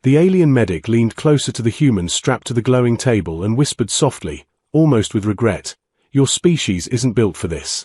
The alien medic leaned closer to the human strapped to the glowing table and whispered softly, almost with regret, "Your species isn't built for this."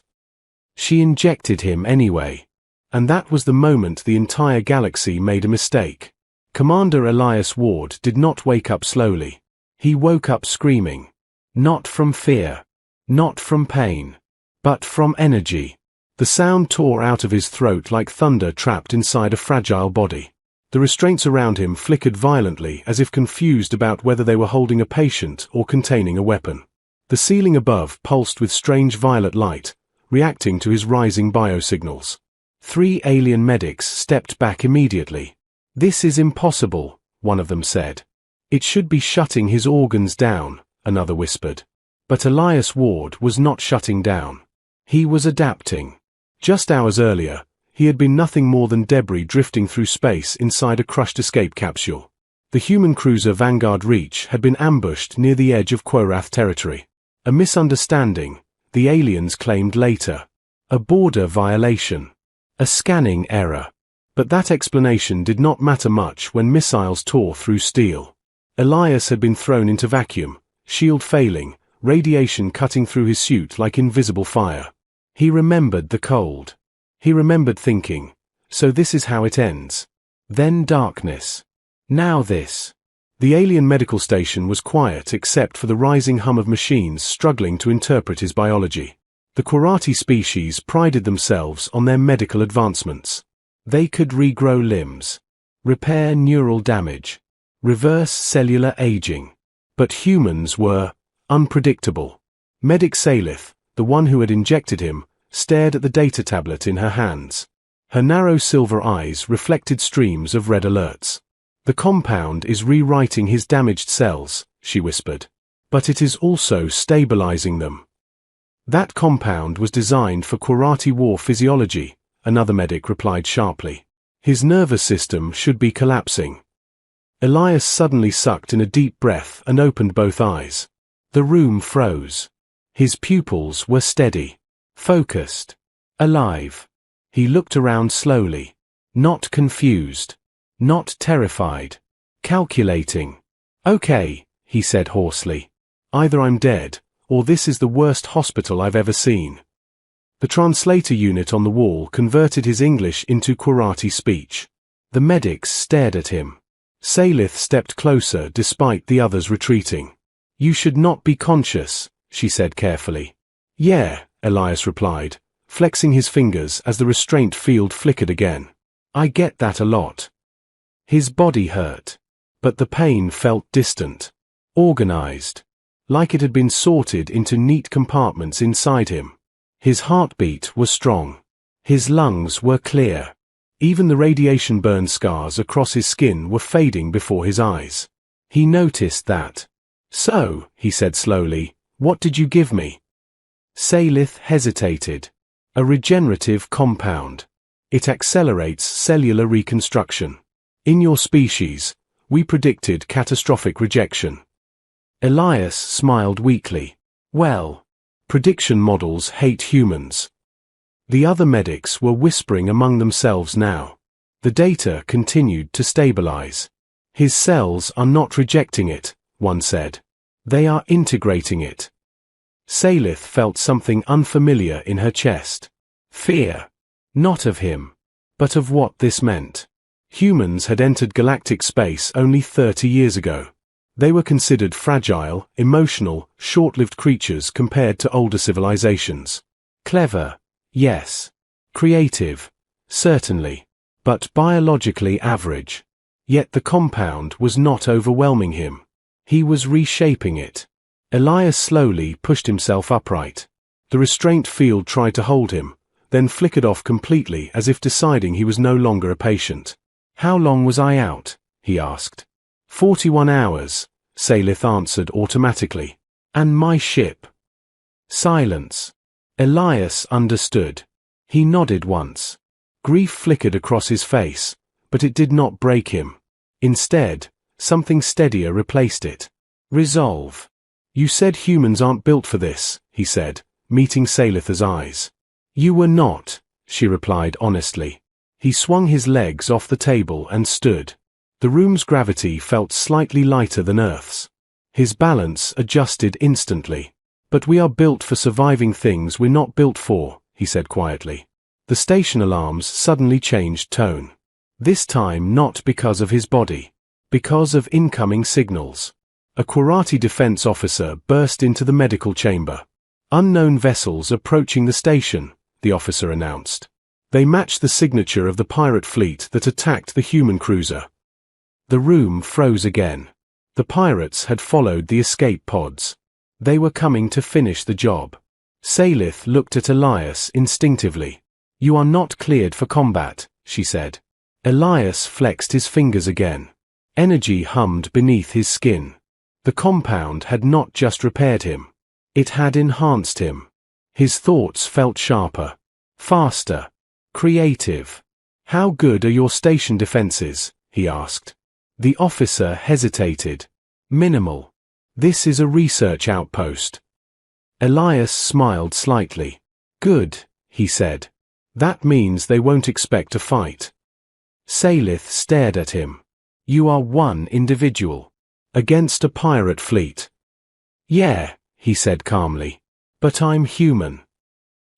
She injected him anyway. And that was the moment the entire galaxy made a mistake. Commander Elias Ward did not wake up slowly. He woke up screaming. Not from fear. Not from pain. But from energy. The sound tore out of his throat like thunder trapped inside a fragile body. The restraints around him flickered violently as if confused about whether they were holding a patient or containing a weapon. The ceiling above pulsed with strange violet light, reacting to his rising biosignals. 3 alien medics stepped back immediately. "This is impossible," one of them said. "It should be shutting his organs down," another whispered. But Elias Ward was not shutting down. He was adapting. Just hours earlier, he had been nothing more than debris drifting through space inside a crushed escape capsule. The human cruiser Vanguard Reach had been ambushed near the edge of Quorath territory. A misunderstanding, the aliens claimed later. A border violation. A scanning error. But that explanation did not matter much when missiles tore through steel. Elias had been thrown into vacuum, shield failing, radiation cutting through his suit like invisible fire. He remembered the cold. He remembered thinking, so this is how it ends. Then darkness. Now this. The alien medical station was quiet except for the rising hum of machines struggling to interpret his biology. The Quorati species prided themselves on their medical advancements. They could regrow limbs, repair neural damage, reverse cellular aging. But humans were unpredictable. Medic Salith, the one who had injected him, stared at the data tablet in her hands. Her narrow silver eyes reflected streams of red alerts. "The compound is rewriting his damaged cells," she whispered. "But it is also stabilizing them." "That compound was designed for Quorati war physiology," another medic replied sharply. "His nervous system should be collapsing." Elias suddenly sucked in a deep breath and opened both eyes. The room froze. His pupils were steady, focused, alive. He looked around slowly. Not confused. Not terrified. Calculating. "Okay," he said hoarsely. "Either I'm dead, or this is the worst hospital I've ever seen." The translator unit on the wall converted his English into Quorati speech. The medics stared at him. Salith stepped closer despite the others retreating. "You should not be conscious," she said carefully. "Yeah," Elias replied, flexing his fingers as the restraint field flickered again. "I get that a lot." His body hurt, but the pain felt distant, organized, like it had been sorted into neat compartments inside him. His heartbeat was strong. His lungs were clear. Even the radiation burn scars across his skin were fading before his eyes. He noticed that. "So," he said slowly, "what did you give me?" Salith hesitated. "A regenerative compound. It accelerates cellular reconstruction. In your species, we predicted catastrophic rejection." Elias smiled weakly. "Well, prediction models hate humans." The other medics were whispering among themselves now. The data continued to stabilize. "His cells are not rejecting it," one said. "They are integrating it." Salith felt something unfamiliar in her chest. Fear. Not of him, but of what this meant. Humans had entered galactic space only 30 years ago. They were considered fragile, emotional, short-lived creatures compared to older civilizations. Clever, yes. Creative, certainly. But biologically average. Yet the compound was not overwhelming him. He was reshaping it. Elias slowly pushed himself upright. The restraint field tried to hold him, then flickered off completely as if deciding he was no longer a patient. "How long was I out?" he asked. 41 hours, Salith answered automatically. "And my ship?" Silence. Elias understood. He nodded once. Grief flickered across his face, but it did not break him. Instead, something steadier replaced it. Resolve. "You said humans aren't built for this," he said, meeting Salith's eyes. "You were not," she replied honestly. He swung his legs off the table and stood. The room's gravity felt slightly lighter than Earth's. His balance adjusted instantly. "But we are built for surviving things we're not built for," he said quietly. The station alarms suddenly changed tone. This time not because of his body. Because of incoming signals. A Qurati defense officer burst into the medical chamber. "Unknown vessels approaching the station," the officer announced. They matched the signature of the pirate fleet that attacked the human cruiser. The room froze again. The pirates had followed the escape pods. They were coming to finish the job. Salith looked at Elias instinctively. "You are not cleared for combat," she said. Elias flexed his fingers again. Energy hummed beneath his skin. The compound had not just repaired him. It had enhanced him. His thoughts felt sharper, faster, creative. "How good are your station defenses?" he asked. The officer hesitated. "Minimal. This is a research outpost." Elias smiled slightly. "Good," he said. "That means they won't expect a fight." Salith stared at him. "You are one individual. Against a pirate fleet." "Yeah," he said calmly. "But I'm human."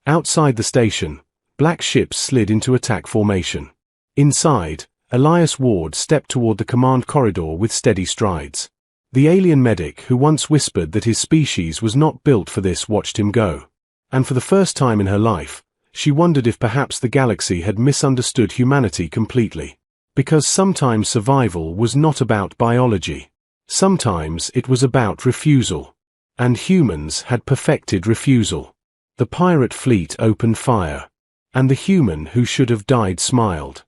Outside the station, black ships slid into attack formation. Inside, Elias Ward stepped toward the command corridor with steady strides. The alien medic who once whispered that his species was not built for this watched him go. And for the first time in her life, she wondered if perhaps the galaxy had misunderstood humanity completely. Because sometimes survival was not about biology. Sometimes it was about refusal. And humans had perfected refusal. The pirate fleet opened fire. And the human who should have died smiled.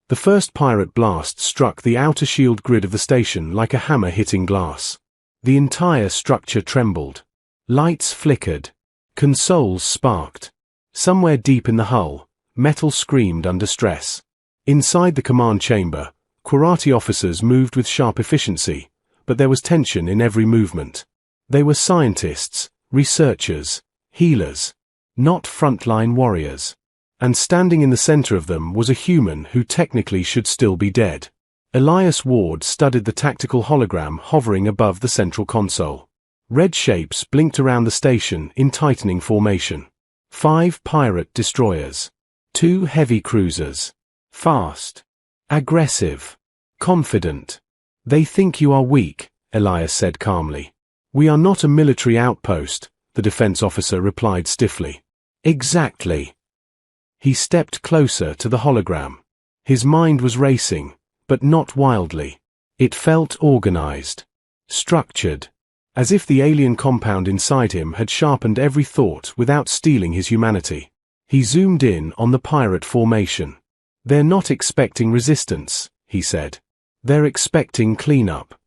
The first pirate blast struck the outer shield grid of the station like a hammer hitting glass. The entire structure trembled. Lights flickered. Consoles sparked. Somewhere deep in the hull, metal screamed under stress. Inside the command chamber, Qurati officers moved with sharp efficiency, but there was tension in every movement. They were scientists, researchers, healers, not frontline warriors. And standing in the center of them was a human who technically should still be dead. Elias Ward studied the tactical hologram hovering above the central console. Red shapes blinked around the station in tightening formation. 5 pirate destroyers. 2 heavy cruisers. Fast. Aggressive. Confident. "They think you are weak," Elias said calmly. "We are not a military outpost," the defense officer replied stiffly. "Exactly." He stepped closer to the hologram. His mind was racing, but not wildly. It felt organized, structured, as if the alien compound inside him had sharpened every thought without stealing his humanity. He zoomed in on the pirate formation. "They're not expecting resistance," he said. "They're expecting cleanup."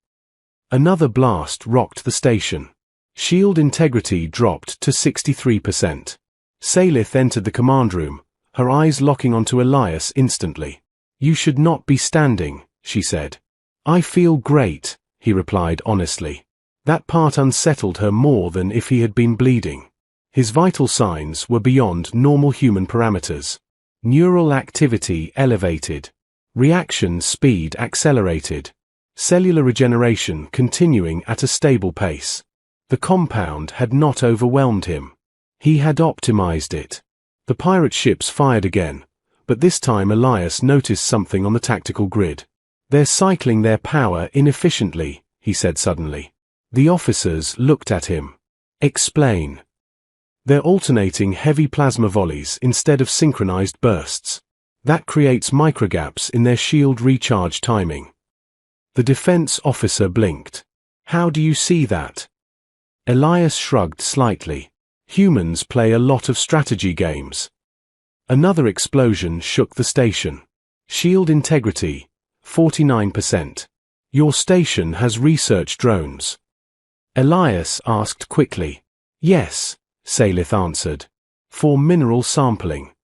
Another blast rocked the station. Shield integrity dropped to 63%. Salith entered the command room, her eyes locking onto Elias instantly. "You should not be standing," she said. "I feel great," he replied honestly. That part unsettled her more than if he had been bleeding. His vital signs were beyond normal human parameters. Neural activity elevated. Reaction speed accelerated. Cellular regeneration continuing at a stable pace. The compound had not overwhelmed him. He had optimized it. The pirate ships fired again, but this time Elias noticed something on the tactical grid. "They're cycling their power inefficiently," he said suddenly. The officers looked at him. "Explain." "They're alternating heavy plasma volleys instead of synchronized bursts. That creates microgaps in their shield recharge timing." The defense officer blinked. "How do you see that?" Elias shrugged slightly. "Humans play a lot of strategy games." Another explosion shook the station. Shield integrity, 49%. "Your station has research drones?" Elias asked quickly. "Yes," Salith answered. "For mineral sampling."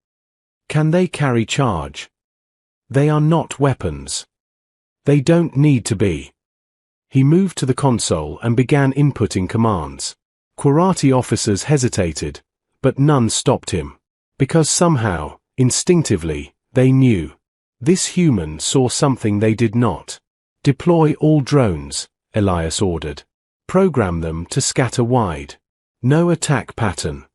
"Can they carry charge?" "They are not weapons." "They don't need to be." He moved to the console and began inputting commands. Qurati officers hesitated, but none stopped him. Because somehow, instinctively, they knew. This human saw something they did not. Deploy all drones, Elias ordered. Program them to scatter wide. No attack pattern.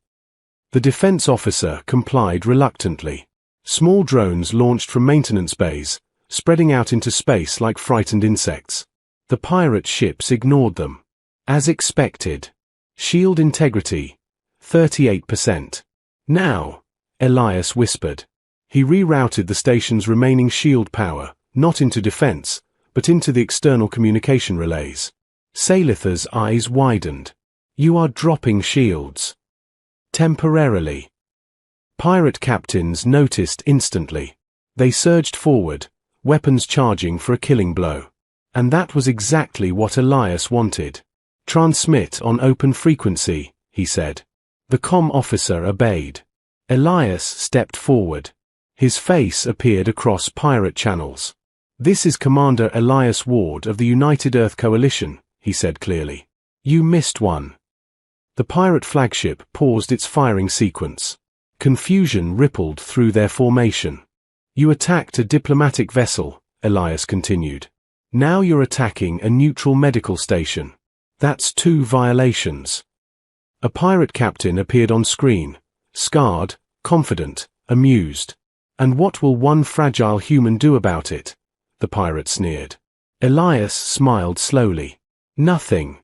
The defense officer complied reluctantly. Small drones launched from maintenance bays, spreading out into space like frightened insects. The pirate ships ignored them. As expected. Shield integrity, 38%. Now, Elias whispered. He rerouted the station's remaining shield power, not into defense, but into the external communication relays. Salith's eyes widened. You are dropping shields. Temporarily. Pirate captains noticed instantly. They surged forward, weapons charging for a killing blow. And that was exactly what Elias wanted. Transmit on open frequency, he said. The comm officer obeyed. Elias stepped forward. His face appeared across pirate channels. This is Commander Elias Ward of the United Earth Coalition, he said clearly. You missed one. The pirate flagship paused its firing sequence. Confusion rippled through their formation. You attacked a diplomatic vessel, Elias continued. Now you're attacking a neutral medical station. That's 2 violations. A pirate captain appeared on screen, scarred, confident, amused. And what will one fragile human do about it? The pirate sneered. Elias smiled slowly. Nothing.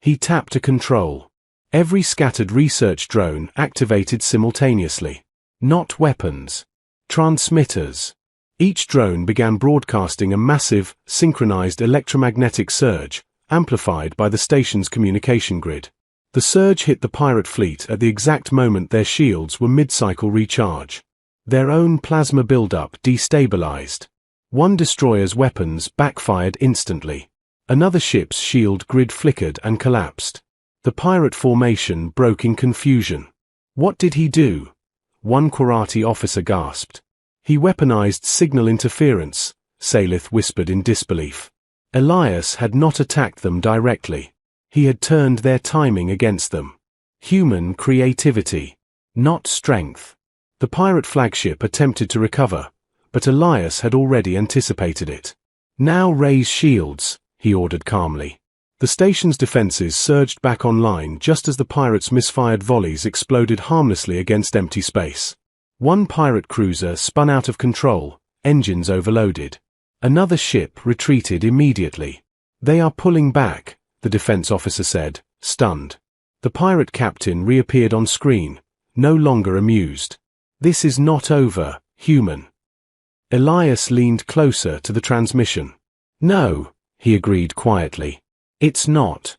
He tapped a control. Every scattered research drone activated simultaneously. Not weapons. Transmitters. Each drone began broadcasting a massive, synchronized electromagnetic surge, amplified by the station's communication grid. The surge hit the pirate fleet at the exact moment their shields were mid-cycle recharge. Their own plasma buildup destabilized. One destroyer's weapons backfired instantly. Another ship's shield grid flickered and collapsed. The pirate formation broke in confusion. What did he do? One Qurati officer gasped. He weaponized signal interference, Salith whispered in disbelief. Elias had not attacked them directly. He had turned their timing against them. Human creativity, not strength. The pirate flagship attempted to recover, but Elias had already anticipated it. Now raise shields, he ordered calmly. The station's defenses surged back online just as the pirates' misfired volleys exploded harmlessly against empty space. One pirate cruiser spun out of control, engines overloaded. Another ship retreated immediately. They are pulling back, the defense officer said, stunned. The pirate captain reappeared on screen, no longer amused. This is not over, human. Elias leaned closer to the transmission. No, he agreed quietly. It's not.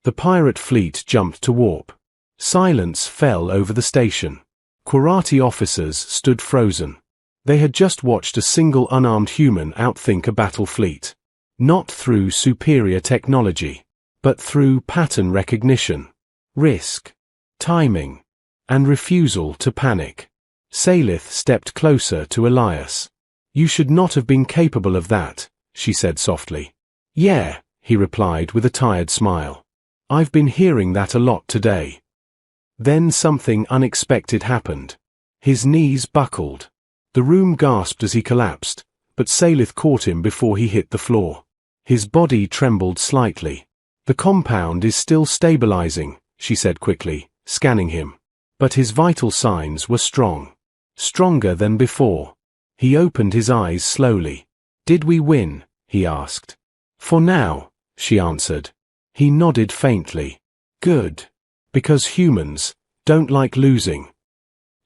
The pirate fleet jumped to warp. Silence fell over the station. Qurati officers stood frozen. They had just watched a single unarmed human outthink a battle fleet. Not through superior technology, but through pattern recognition, risk, timing, and refusal to panic. Salith stepped closer to Elias. You should not have been capable of that, she said softly. Yeah, he replied with a tired smile. I've been hearing that a lot today. Then something unexpected happened. His knees buckled. The room gasped as he collapsed, but Salith caught him before he hit the floor. His body trembled slightly. The compound is still stabilizing, she said quickly, scanning him. But his vital signs were strong. Stronger than before. He opened his eyes slowly. Did we win? He asked. For now, she answered. He nodded faintly. Good. Because humans don't like losing.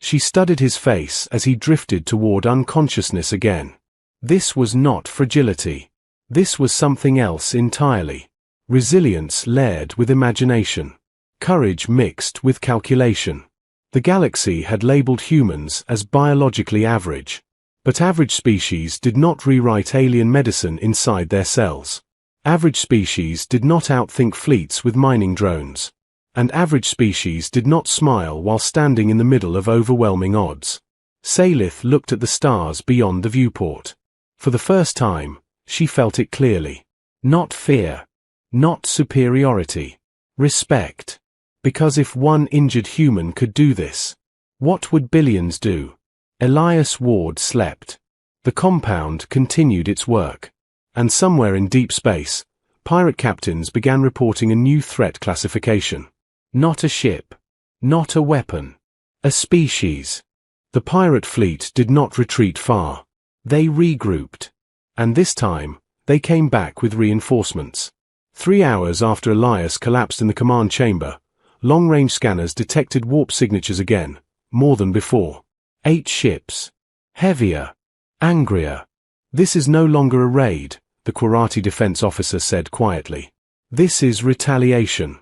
She studied his face as he drifted toward unconsciousness again. This was not fragility. This was something else entirely. Resilience layered with imagination. Courage mixed with calculation. The galaxy had labeled humans as biologically average. But average species did not rewrite alien medicine inside their cells. Average species did not outthink fleets with mining drones. And average species did not smile while standing in the middle of overwhelming odds. Salith looked at the stars beyond the viewport. For the first time, she felt it clearly. Not fear. Not superiority. Respect. Because if one injured human could do this, what would billions do? Elias Ward slept. The compound continued its work. And somewhere in deep space, pirate captains began reporting a new threat classification. Not a ship. Not a weapon. A species. The pirate fleet did not retreat far. They regrouped. And this time, they came back with reinforcements. 3 hours after Elias collapsed in the command chamber, long-range scanners detected warp signatures again, more than before. 8 ships. Heavier. Angrier. This is no longer a raid, the Quirati defense officer said quietly. This is retaliation.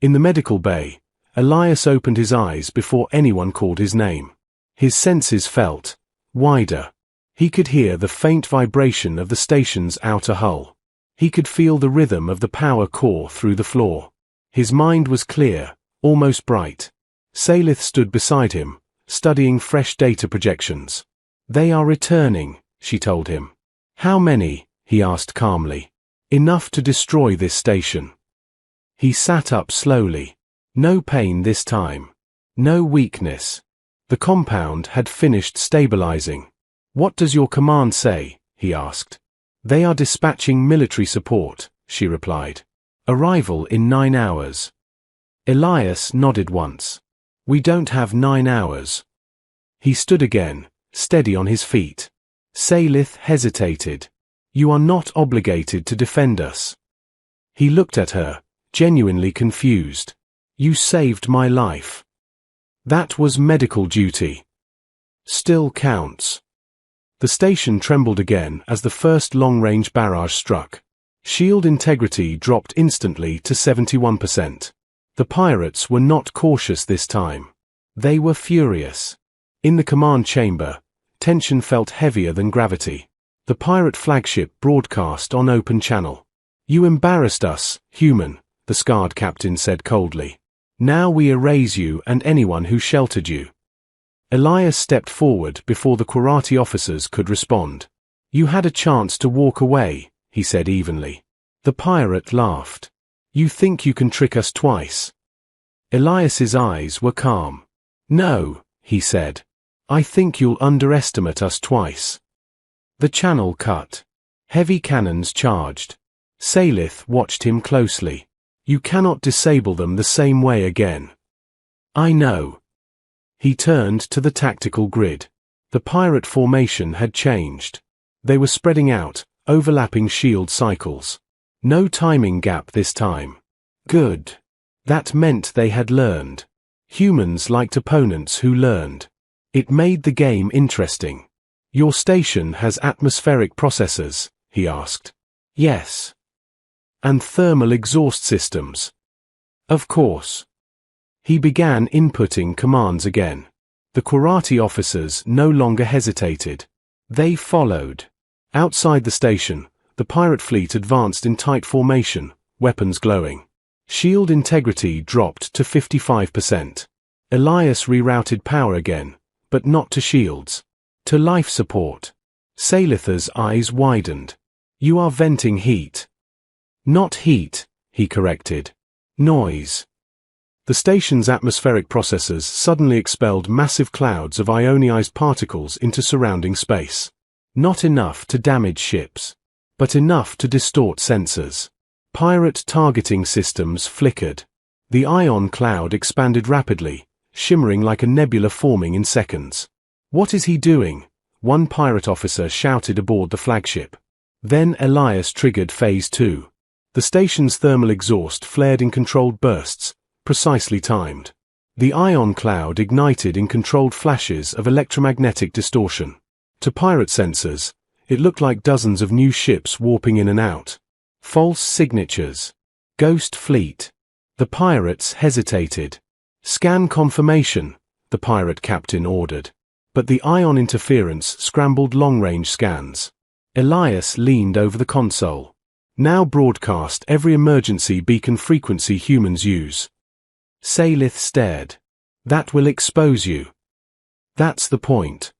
In the medical bay, Elias opened his eyes before anyone called his name. His senses felt wider. He could hear the faint vibration of the station's outer hull. He could feel the rhythm of the power core through the floor. His mind was clear, almost bright. Salith stood beside him, studying fresh data projections. They are returning, she told him. How many? He asked calmly. Enough to destroy this station. He sat up slowly. No pain this time. No weakness. The compound had finished stabilizing. What does your command say? He asked. They are dispatching military support, she replied. Arrival in 9 hours. Elias nodded once. We don't have 9 hours. He stood again, steady on his feet. Salith hesitated. You are not obligated to defend us. He looked at her, genuinely confused. You saved my life. That was medical duty. Still counts. The station trembled again as the first long-range barrage struck. Shield integrity dropped instantly to 71%. The pirates were not cautious this time. They were furious. In the command chamber, tension felt heavier than gravity. The pirate flagship broadcast on open channel. You embarrassed us, human, the scarred captain said coldly. Now we erase you and anyone who sheltered you. Elias stepped forward before the Quirati officers could respond. You had a chance to walk away, he said evenly. The pirate laughed. You think you can trick us twice? Elias's eyes were calm. No, he said. I think you'll underestimate us twice. The channel cut. Heavy cannons charged. Salith watched him closely. You cannot disable them the same way again. I know. He turned to the tactical grid. The pirate formation had changed. They were spreading out, overlapping shield cycles. No timing gap this time. Good. That meant they had learned. Humans liked opponents who learned. It made the game interesting. Your station has atmospheric processors, he asked. Yes. And thermal exhaust systems. Of course. He began inputting commands again. The Quirati officers no longer hesitated. They followed. Outside the station, the pirate fleet advanced in tight formation, weapons glowing. Shield integrity dropped to 55%. Elias rerouted power again, but not to shields. To life support. Salith's eyes widened. You are venting heat. Not heat, he corrected. Noise. The station's atmospheric processors suddenly expelled massive clouds of ionized particles into surrounding space. Not enough to damage ships, but enough to distort sensors. Pirate targeting systems flickered. The ion cloud expanded rapidly, shimmering like a nebula forming in seconds. What is he doing? One pirate officer shouted aboard the flagship. Then Elias triggered Phase 2. The station's thermal exhaust flared in controlled bursts, precisely timed. The ion cloud ignited in controlled flashes of electromagnetic distortion. To pirate sensors, it looked like dozens of new ships warping in and out. False signatures. Ghost fleet. The pirates hesitated. Scan confirmation, the pirate captain ordered. But the ion interference scrambled long-range scans. Elias leaned over the console. Now broadcast every emergency beacon frequency humans use. Salith stared. That will expose you. That's the point.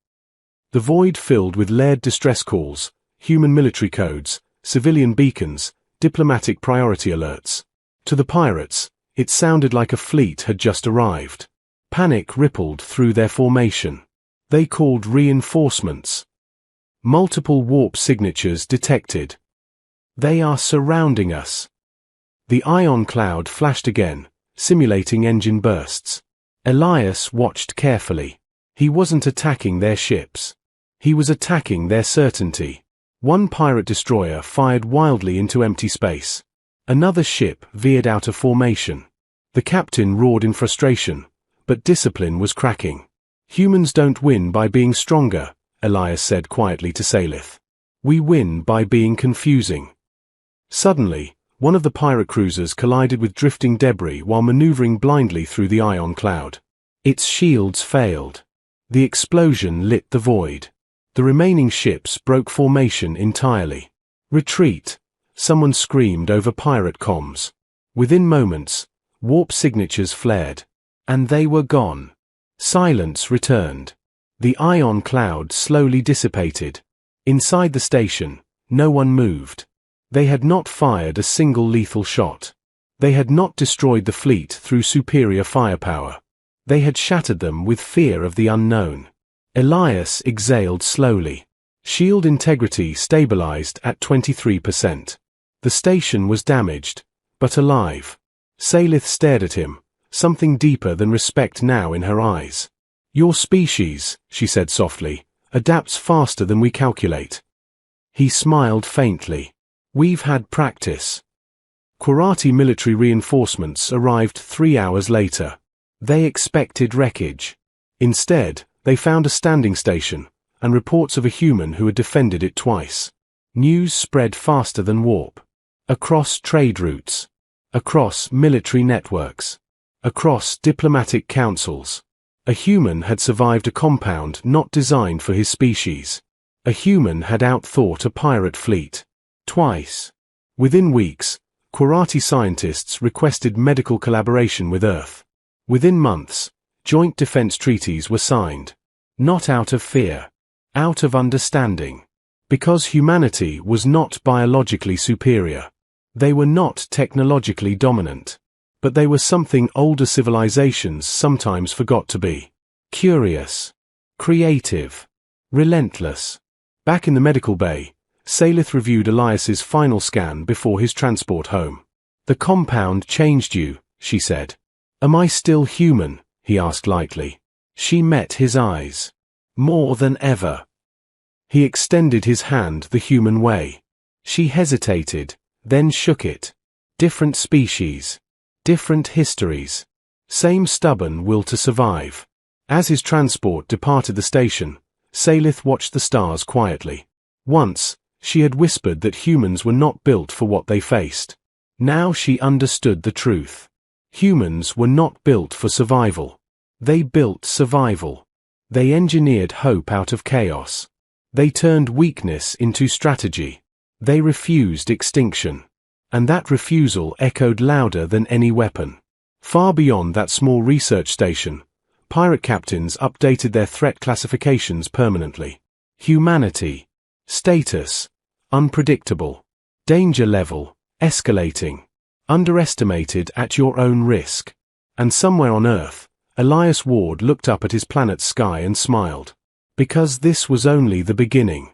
The void filled with layered distress calls, human military codes, civilian beacons, diplomatic priority alerts. To the pirates, it sounded like a fleet had just arrived. Panic rippled through their formation. They called reinforcements. Multiple warp signatures detected, They are surrounding us. The ion cloud flashed again, simulating engine bursts. Elias watched carefully. He wasn't attacking their ships. He was attacking their certainty. One pirate destroyer fired wildly into empty space. Another ship veered out of formation. The captain roared in frustration, but discipline was cracking. Humans don't win by being stronger, Elias said quietly to Salith. We win by being confusing. Suddenly, one of the pirate cruisers collided with drifting debris while maneuvering blindly through the ion cloud. Its shields failed. The explosion lit the void. The remaining ships broke formation entirely. Retreat, someone screamed over pirate comms. Within moments, warp signatures flared. And they were gone. Silence returned. The ion cloud slowly dissipated. Inside the station, no one moved. They had not fired a single lethal shot. They had not destroyed the fleet through superior firepower. They had shattered them with fear of the unknown. Elias exhaled slowly. Shield integrity stabilized at 23%. The station was damaged, but alive. Salith stared at him, something deeper than respect now in her eyes. Your species, she said softly, adapts faster than we calculate. He smiled faintly. We've had practice. Quirati military reinforcements arrived 3 hours later. They expected wreckage. Instead, they found a standing station, and reports of a human who had defended it twice. News spread faster than warp. Across trade routes. Across military networks. Across diplomatic councils. A human had survived a compound not designed for his species. A human had outthought a pirate fleet. Twice. Within weeks, Quirati scientists requested medical collaboration with Earth. Within months, joint defense treaties were signed. Not out of fear. Out of understanding. Because humanity was not biologically superior. They were not technologically dominant. But they were something older civilizations sometimes forgot to be. Curious. Creative. Relentless. Back in the medical bay, Salith reviewed Elias's final scan before his transport home. The compound changed you, she said. Am I still human? He asked lightly. She met his eyes. More than ever. He extended his hand the human way. She hesitated, then shook it. Different species. Different histories. Same stubborn will to survive. As his transport departed the station, Salith watched the stars quietly. Once, she had whispered that humans were not built for what they faced. Now she understood the truth. Humans were not built for survival. They built survival. They engineered hope out of chaos. They turned weakness into strategy. They refused extinction. And that refusal echoed louder than any weapon. Far beyond that small research station, pirate captains updated their threat classifications permanently. Humanity. Status. Unpredictable. Danger level. Escalating. Underestimated at your own risk. And somewhere on Earth, Elias Ward looked up at his planet's sky and smiled. Because this was only the beginning.